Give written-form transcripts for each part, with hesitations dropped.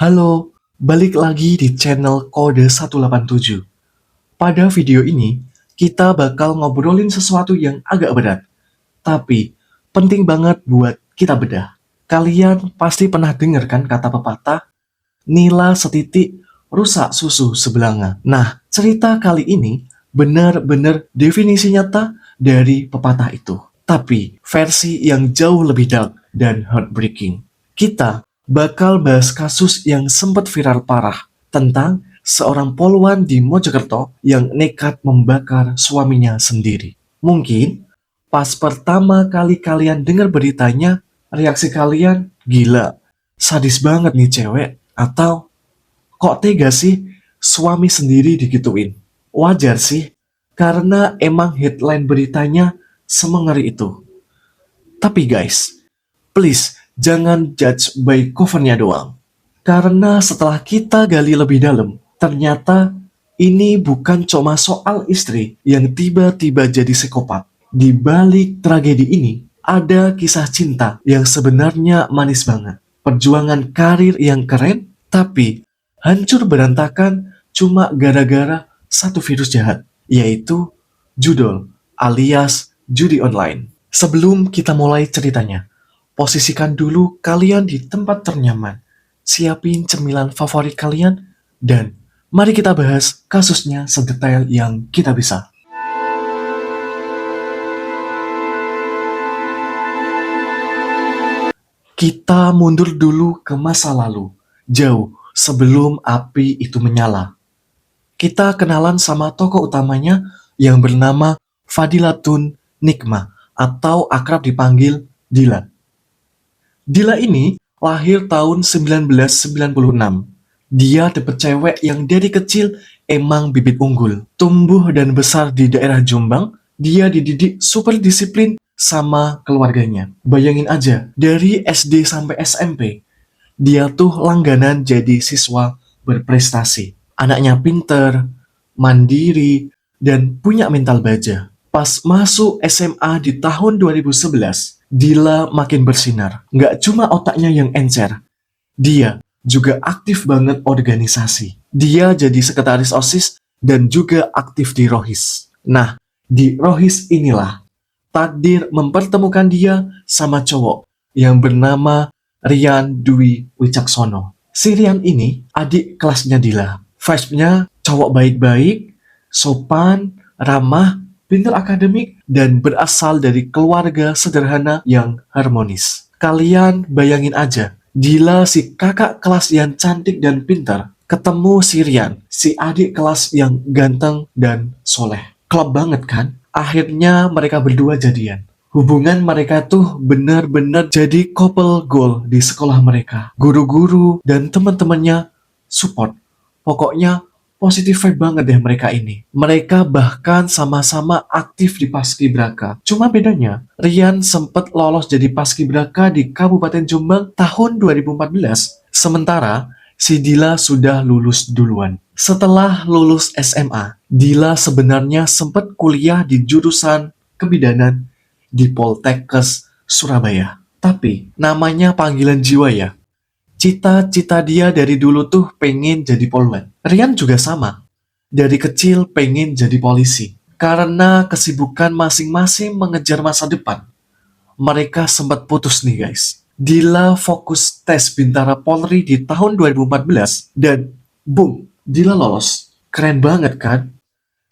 Halo, balik lagi di channel Kode 187. Pada video ini, kita bakal ngobrolin sesuatu yang agak berat, tapi penting banget buat kita bedah. Kalian pasti pernah denger kan kata pepatah, nila setitik, rusak susu sebelanga. Nah, cerita kali ini benar-benar definisi nyata dari pepatah itu. Tapi versi yang jauh lebih dark dan heartbreaking. Kita bakal bahas kasus yang sempat viral parah tentang seorang poluan di Mojokerto yang nekat membakar suaminya sendiri. Mungkin pas pertama kali kalian dengar beritanya, reaksi kalian, gila, sadis banget nih cewek, atau kok tega sih suami sendiri digituin? Wajar sih, karena emang headline beritanya semengeri itu. Tapi guys, please jangan judge by covernya doang. Karena setelah kita gali lebih dalam, ternyata ini bukan cuma soal istri yang tiba-tiba jadi psikopat. Di balik tragedi ini, ada kisah cinta yang sebenarnya manis banget. Perjuangan karir yang keren, tapi hancur berantakan cuma gara-gara satu virus jahat, yaitu judul alias judi online. Sebelum kita mulai ceritanya, posisikan dulu kalian di tempat ternyaman, siapin cemilan favorit kalian, dan mari kita bahas kasusnya sedetail yang kita bisa. Kita mundur dulu ke masa lalu, jauh sebelum api itu menyala. Kita kenalan sama tokoh utamanya yang bernama Fadilatun Nikmah atau akrab dipanggil Dila. Dila ini lahir tahun 1996. Dia dapet cewek yang dari kecil emang bibit unggul. Tumbuh dan besar di daerah Jombang, dia dididik super disiplin sama keluarganya. Bayangin aja, dari SD sampai SMP, dia tuh langganan jadi siswa berprestasi. Anaknya pinter, mandiri, dan punya mental baja. Pas masuk SMA di tahun 2011, Dila makin bersinar. Nggak cuma otaknya yang encer, dia juga aktif banget organisasi. Dia jadi sekretaris OSIS dan juga aktif di Rohis. Nah, di Rohis inilah takdir mempertemukan dia sama cowok yang bernama Rian Dwi Wicaksono. Si Rian ini adik kelasnya Dila. Vibe-nya cowok baik-baik, sopan, ramah, pintar akademik, dan berasal dari keluarga sederhana yang harmonis. Kalian bayangin aja, Dila si kakak kelas yang cantik dan pintar, ketemu si Rian, si adik kelas yang ganteng dan soleh. Klop banget kan? Akhirnya mereka berdua jadian. Hubungan mereka tuh bener-bener jadi couple goal di sekolah mereka. Guru-guru dan teman-temannya support. Pokoknya positif vibe banget deh mereka ini. Mereka bahkan sama-sama aktif di Paskibraka. Cuma bedanya, Rian sempat lolos jadi Paskibraka di Kabupaten Jombang tahun 2014. Sementara, si Dila sudah lulus duluan. Setelah lulus SMA, Dila sebenarnya sempat kuliah di jurusan kebidanan di Poltekkes Surabaya. Tapi, namanya panggilan jiwa ya. Cita-cita dia dari dulu tuh pengen jadi polwan. Rian juga sama. Dari kecil pengen jadi polisi. Karena kesibukan masing-masing mengejar masa depan, mereka sempat putus nih guys. Dila fokus tes Bintara Polri di tahun 2014 dan boom, Dila lolos. Keren banget kan?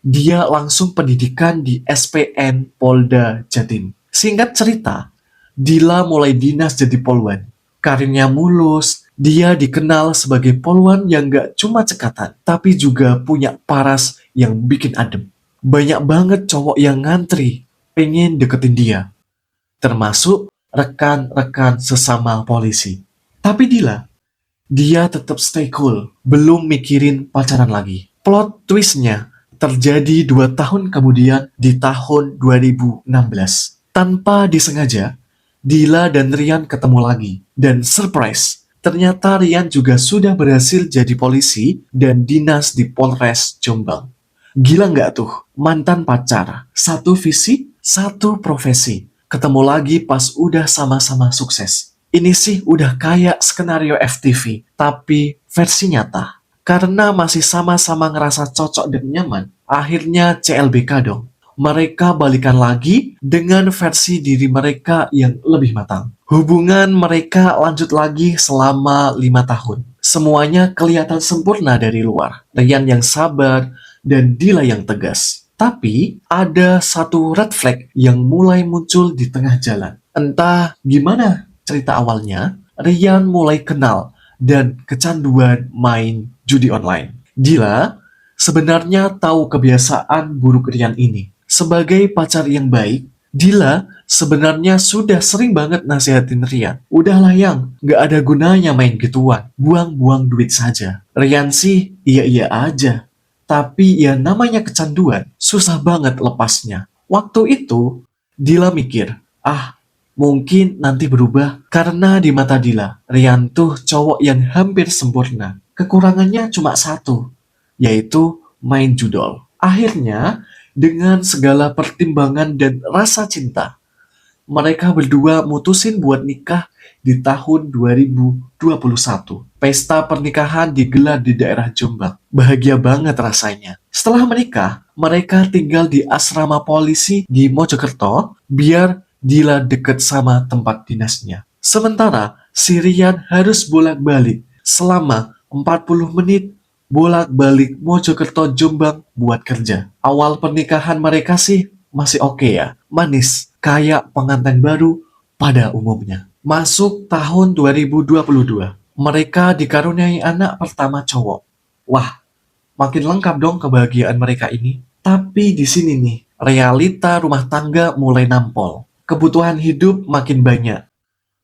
Dia langsung pendidikan di SPN Polda Jatim. Singkat cerita, Dila mulai dinas jadi polwan. Karirnya mulus, dia dikenal sebagai polwan yang gak cuma cekatan, tapi juga punya paras yang bikin adem. Banyak banget cowok yang ngantri, pengen deketin dia. Termasuk rekan-rekan sesama polisi. Tapi dia tetap stay cool, belum mikirin pacaran lagi. Plot twistnya terjadi 2 tahun kemudian di tahun 2016. Tanpa disengaja, Dila dan Rian ketemu lagi. Dan surprise, ternyata Rian juga sudah berhasil jadi polisi dan dinas di Polres Jombang. Gila nggak tuh? Mantan pacar, satu visi, satu profesi. Ketemu lagi pas udah sama-sama sukses. Ini sih udah kayak skenario FTV, tapi versi nyata. Karena masih sama-sama ngerasa cocok dan nyaman, akhirnya CLBK dong. Mereka balikan lagi dengan versi diri mereka yang lebih matang. Hubungan mereka lanjut lagi selama 5 tahun. Semuanya kelihatan sempurna dari luar. Ryan yang sabar dan Dila yang tegas. Tapi ada satu red flag yang mulai muncul di tengah jalan. Entah gimana cerita awalnya, Ryan mulai kenal dan kecanduan main judi online. Dila sebenarnya tahu kebiasaan buruk Ryan ini. Sebagai pacar yang baik, Dila sebenarnya sudah sering banget nasihatin Ryan. Udahlah yang, gak ada gunanya main gituan. Buang-buang duit saja. Ryan sih iya-iya aja. Tapi ya namanya kecanduan, susah banget lepasnya. Waktu itu, Dila mikir, mungkin nanti berubah karena di mata Dila, Ryan tuh cowok yang hampir sempurna. Kekurangannya cuma satu, yaitu main judol. Akhirnya, dengan segala pertimbangan dan rasa cinta, mereka berdua mutusin buat nikah di tahun 2021. Pesta pernikahan digelar di daerah Jombang. Bahagia banget rasanya. Setelah menikah, mereka tinggal di asrama polisi di Mojokerto biar Dila deket sama tempat dinasnya. Sementara si Ryan harus bolak-balik selama 40 menit bolak-balik Mojokerto Jombang buat kerja. Awal pernikahan mereka sih masih oke ya, manis, kayak pengantin baru pada umumnya. Masuk tahun 2022, mereka dikaruniai anak pertama cowok. Wah, makin lengkap dong kebahagiaan mereka ini. Tapi di sini nih, realita rumah tangga mulai nampol. Kebutuhan hidup makin banyak.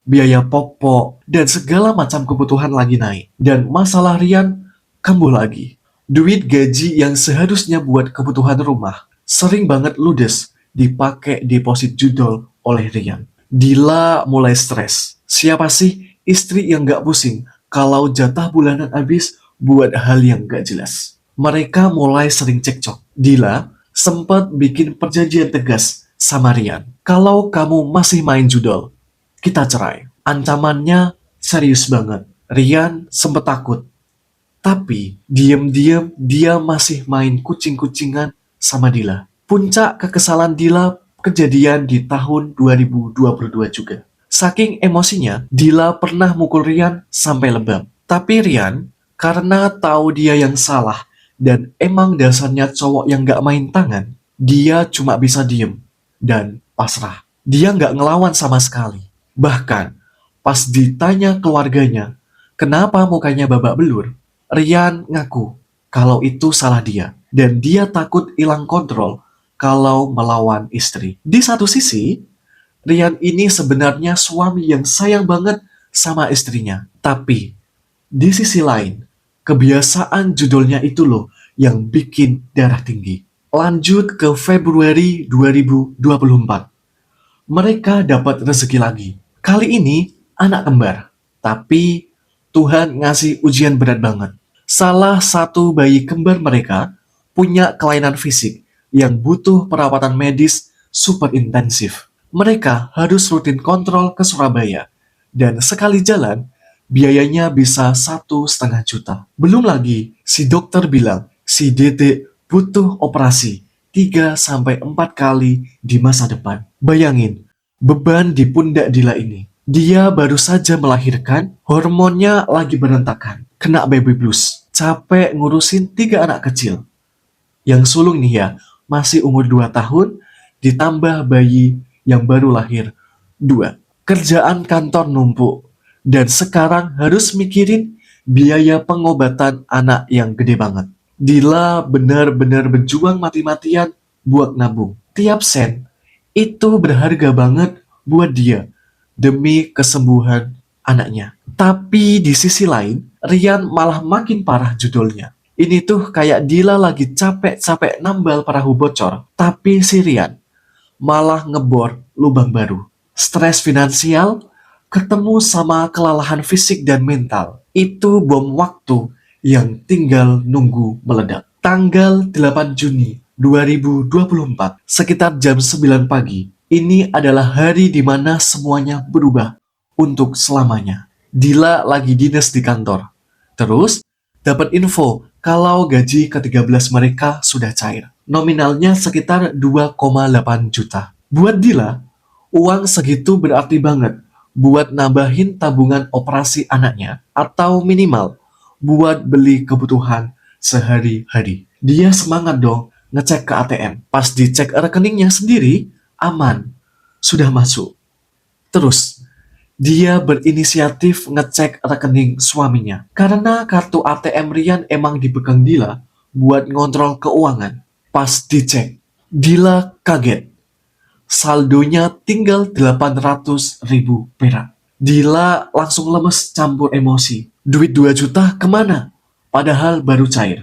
Biaya pokok dan segala macam kebutuhan lagi naik. Dan masalah Ryan kambuh lagi. Duit gaji yang seharusnya buat kebutuhan rumah sering banget ludes dipakai deposit judol oleh Ryan. Dila mulai stres. Siapa sih istri yang gak pusing kalau jatah bulanan habis buat hal yang gak jelas? Mereka mulai sering cekcok. Dila sempat bikin perjanjian tegas sama Ryan. Kalau kamu masih main judol, kita cerai. Ancamannya serius banget. Ryan sempat takut. Tapi diam-diam dia masih main kucing-kucingan sama Dila. Puncak kekesalan Dila kejadian di tahun 2022 juga. Saking emosinya, Dila pernah mukul Ryan sampai lebam. Tapi Ryan, karena tahu dia yang salah dan emang dasarnya cowok yang gak main tangan, dia cuma bisa diem dan pasrah. Dia gak ngelawan sama sekali. Bahkan, pas ditanya keluarganya, kenapa mukanya babak belur, Ryan ngaku kalau itu salah dia. Dan dia takut hilang kontrol kalau melawan istri. Di satu sisi, Ryan ini sebenarnya suami yang sayang banget sama istrinya. Tapi, di sisi lain, kebiasaan judulnya itu loh yang bikin darah tinggi. Lanjut ke Februari 2024. Mereka dapat rezeki lagi. Kali ini anak kembar. Tapi Tuhan ngasih ujian berat banget. Salah satu bayi kembar mereka punya kelainan fisik yang butuh perawatan medis super intensif. Mereka harus rutin kontrol ke Surabaya. Dan sekali jalan, biayanya bisa 1,5 juta. Belum lagi, si dokter bilang si Dede butuh operasi 3-4 kali di masa depan. Bayangin, beban di pundak Dila ini. Dia baru saja melahirkan, hormonnya lagi berantakan, kena baby blues, capek ngurusin 3 anak kecil. Yang sulung nih ya, masih umur 2 tahun, ditambah bayi yang baru lahir 2. Kerjaan kantor numpuk, dan sekarang harus mikirin biaya pengobatan anak yang gede banget. Dila benar-benar berjuang mati-matian buat nabung. Tiap sen itu berharga banget buat dia demi kesembuhan anaknya. Tapi di sisi lain, Ryan malah makin parah judulnya. Ini tuh kayak Dila lagi capek-capek nambal perahu bocor, tapi si Ryan malah ngebor lubang baru. Stres finansial, ketemu sama kelelahan fisik dan mental. Itu bom waktu yang tinggal nunggu meledak. Tanggal 8 Juni 2024, sekitar jam 9 pagi, ini adalah hari di mana semuanya berubah untuk selamanya. Dila lagi dinas di kantor. Terus, dapat info kalau gaji ke-13 mereka sudah cair. Nominalnya sekitar 2,8 juta. Buat Dila, uang segitu berarti banget buat nambahin tabungan operasi anaknya atau minimal buat beli kebutuhan sehari-hari. Dia semangat dong ngecek ke ATM. Pas dicek rekeningnya sendiri, aman, sudah masuk. Terus, dia berinisiatif ngecek rekening suaminya. Karena kartu ATM Rian emang dipegang Dila buat ngontrol keuangan. Pas dicek, Dila kaget. Saldonya tinggal 800 ribu perak. Dila langsung lemes campur emosi. Duit 2 juta kemana? Padahal baru cair.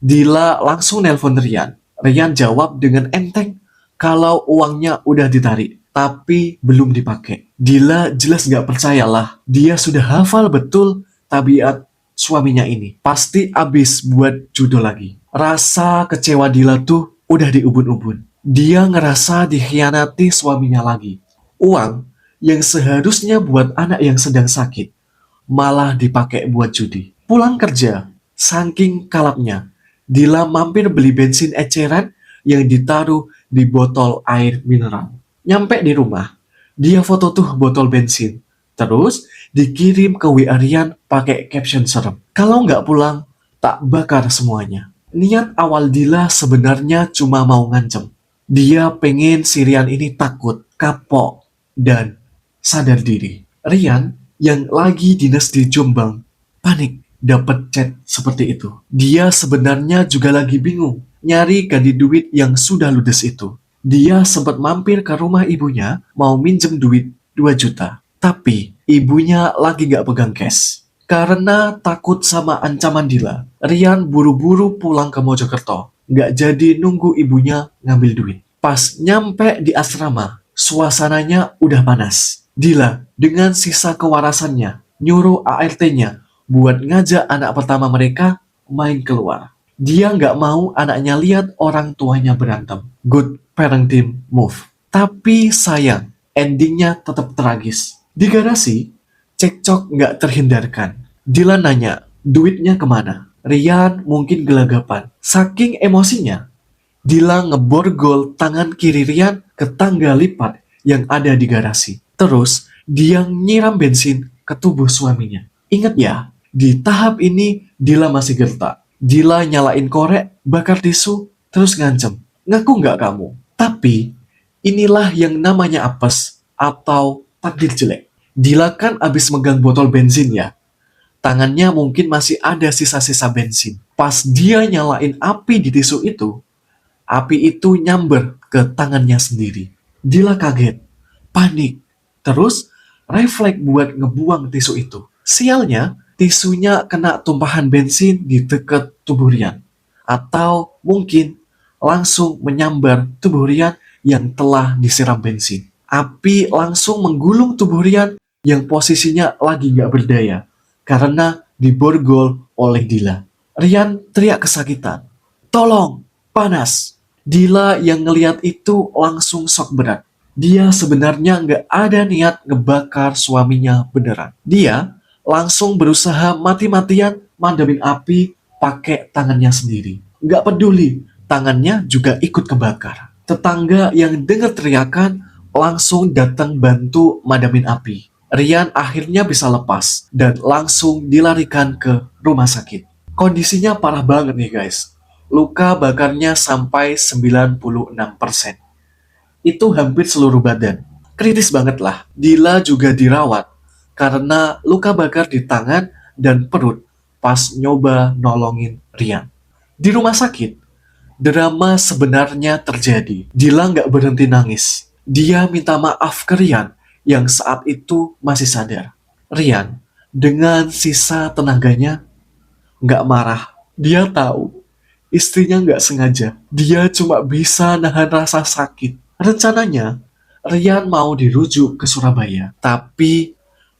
Dila langsung nelpon Rian. Rian jawab dengan enteng kalau uangnya udah ditarik, tapi belum dipakai. Dila jelas gak percayalah. Dia sudah hafal betul tabiat suaminya ini. Pasti abis buat judo lagi. Rasa kecewa Dila tuh udah di ubun-ubun. Dia ngerasa dikhianati suaminya lagi. Uang yang seharusnya buat anak yang sedang sakit, malah dipakai buat judi. Pulang kerja, saking kalapnya, Dila mampir beli bensin eceran yang ditaruh di botol air mineral. Nyampe di rumah, dia foto tuh botol bensin. Terus dikirim ke WA Rian pakai caption serem. Kalau nggak pulang, tak bakar semuanya. Niat awal Dila sebenarnya cuma mau ngancem. Dia pengen si Rian ini takut, kapok, dan sadar diri. Rian yang lagi dinas di Jombang panik dapat chat seperti itu. Dia sebenarnya juga lagi bingung nyari ganti duit yang sudah ludes itu. Dia sempat mampir ke rumah ibunya mau minjem duit 2 juta. Tapi ibunya lagi gak pegang cash. Karena takut sama ancaman Dila, Rian buru-buru pulang ke Mojokerto. Gak jadi nunggu ibunya ngambil duit. Pas nyampe di asrama, suasananya udah panas. Dila dengan sisa kewarasannya nyuruh ART-nya buat ngajak anak pertama mereka main keluar. Dia nggak mau anaknya lihat orang tuanya berantem. Good parenting move. Tapi sayang, endingnya tetap tragis. Di garasi, cekcok nggak terhindarkan. Dila nanya, duitnya kemana? Rian mungkin gelagapan. Saking emosinya, Dila ngeborgol tangan kiri Rian ke tangga lipat yang ada di garasi. Terus, dia nyiram bensin ke tubuh suaminya. Ingat ya, di tahap ini Dila masih gertak. Dila nyalain korek, bakar tisu, terus ngancem. Ngaku nggak kamu? Tapi, inilah yang namanya apes atau takdir jelek. Dila kan abis megang botol bensin ya. Tangannya mungkin masih ada sisa-sisa bensin. Pas dia nyalain api di tisu itu, api itu nyamber ke tangannya sendiri. Dila kaget, panik, terus refleks buat ngebuang tisu itu. Sialnya, tisunya kena tumpahan bensin di dekat tubuh Rian. Atau mungkin langsung menyambar tubuh Rian yang telah disiram bensin. Api langsung menggulung tubuh Rian yang posisinya lagi gak berdaya karena diborgol oleh Dila. Rian teriak kesakitan. Tolong, panas. Dila yang ngeliat itu langsung shock berat. Dia sebenarnya nggak ada niat ngebakar suaminya beneran. Dia langsung berusaha mati-matian madamin api pakai tangannya sendiri. Nggak peduli, tangannya juga ikut kebakar. Tetangga yang dengar teriakan langsung datang bantu madamin api. Rian akhirnya bisa lepas dan langsung dilarikan ke rumah sakit. Kondisinya parah banget nih guys. Luka bakarnya sampai 96%. Itu hampir seluruh badan. Kritis banget lah. Dila juga dirawat karena luka bakar di tangan dan perut pas nyoba nolongin Rian. Di rumah sakit, drama sebenarnya terjadi. Dila nggak berhenti nangis. Dia minta maaf ke Rian yang saat itu masih sadar. Rian, dengan sisa tenaganya, nggak marah. Dia tahu istrinya nggak sengaja. Dia cuma bisa nahan rasa sakit. Rencananya, Rian mau dirujuk ke Surabaya. Tapi,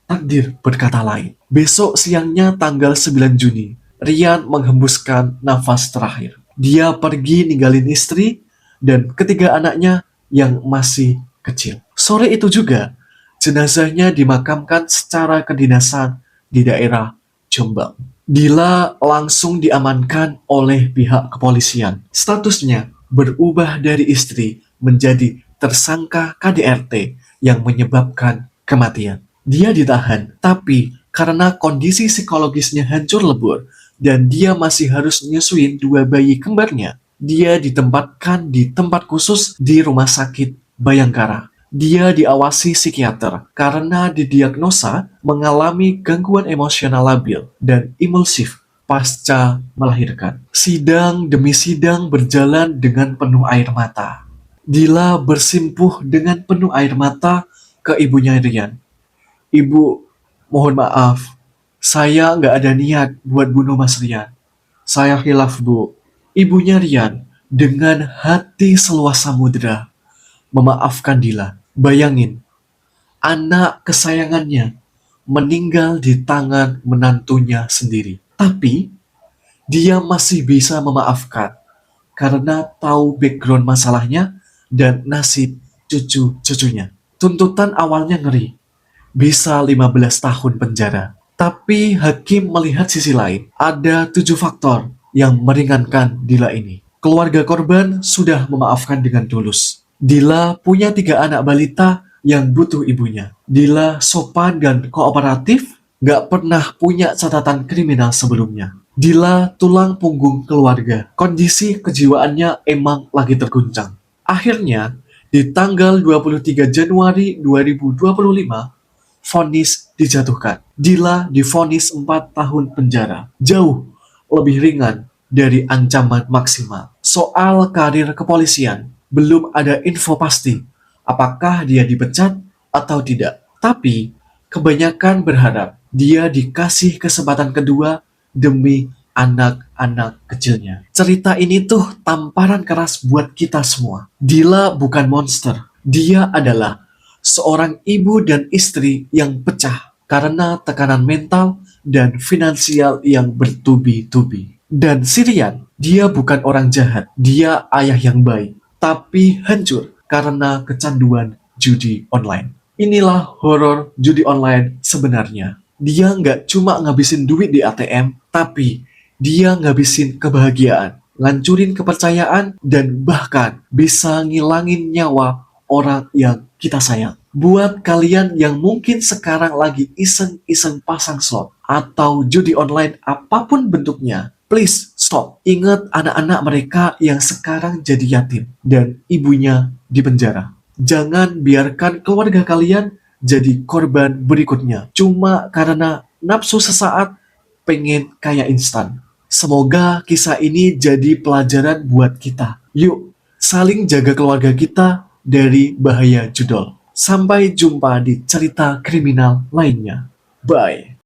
takdir berkata lain. Besok siangnya tanggal 9 Juni, Rian menghembuskan nafas terakhir. Dia pergi ninggalin istri dan ketiga anaknya yang masih kecil. Sore itu juga, Jenazahnya dimakamkan secara kedinasan di daerah Jombang. Dila langsung diamankan oleh pihak kepolisian. Statusnya berubah dari istri menjadi tersangka KDRT yang menyebabkan kematian. Dia ditahan, tapi karena kondisi psikologisnya hancur lebur dan dia masih harus nyusuin dua bayi kembarnya, dia ditempatkan di tempat khusus di Rumah Sakit Bayangkara. Dia diawasi psikiater karena didiagnosa mengalami gangguan emosional labil dan impulsif pasca melahirkan. Sidang demi sidang berjalan dengan penuh air mata. Dila bersimpuh dengan penuh air mata ke ibunya Rian. Ibu, mohon maaf. Saya nggak ada niat buat bunuh Mas Rian. Saya hilaf, Bu. Ibunya Rian dengan hati seluas samudera memaafkan Dila. Bayangin, anak kesayangannya meninggal di tangan menantunya sendiri. Tapi, dia masih bisa memaafkan karena tahu background masalahnya dan nasib cucu-cucunya. Tuntutan awalnya ngeri, bisa 15 tahun penjara. Tapi hakim melihat sisi lain. Ada 7 faktor yang meringankan Dila ini. Keluarga korban sudah memaafkan dengan tulus. Dila punya 3 anak balita yang butuh ibunya. Dila sopan dan kooperatif, gak pernah punya catatan kriminal sebelumnya. Dila tulang punggung keluarga. Kondisi kejiwaannya emang lagi terguncang. Akhirnya, di tanggal 23 Januari 2025, vonis dijatuhkan. Dila divonis 4 tahun penjara. Jauh lebih ringan dari ancaman maksimal. Soal karir kepolisian, belum ada info pasti apakah dia dipecat atau tidak. Tapi, kebanyakan berharap dia dikasih kesempatan kedua demi anak-anak kecilnya. Cerita ini tuh tamparan keras buat kita semua. Dila bukan monster. Dia adalah seorang ibu dan istri yang pecah karena tekanan mental dan finansial yang bertubi-tubi. Dan Sirian, dia bukan orang jahat, dia ayah yang baik, tapi hancur karena kecanduan judi online. Inilah horor judi online sebenarnya. Dia nggak cuma ngabisin duit di ATM, tapi dia ngabisin kebahagiaan, ngancurin kepercayaan, dan bahkan bisa ngilangin nyawa orang yang kita sayang. Buat kalian yang mungkin sekarang lagi iseng-iseng pasang slot atau judi online apapun bentuknya, please stop. Ingat anak-anak mereka yang sekarang jadi yatim dan ibunya di penjara. Jangan biarkan keluarga kalian jadi korban berikutnya cuma karena nafsu sesaat pengen kaya instan. Semoga kisah ini jadi pelajaran buat kita. Yuk, saling jaga keluarga kita dari bahaya judol. Sampai jumpa di cerita kriminal lainnya. Bye.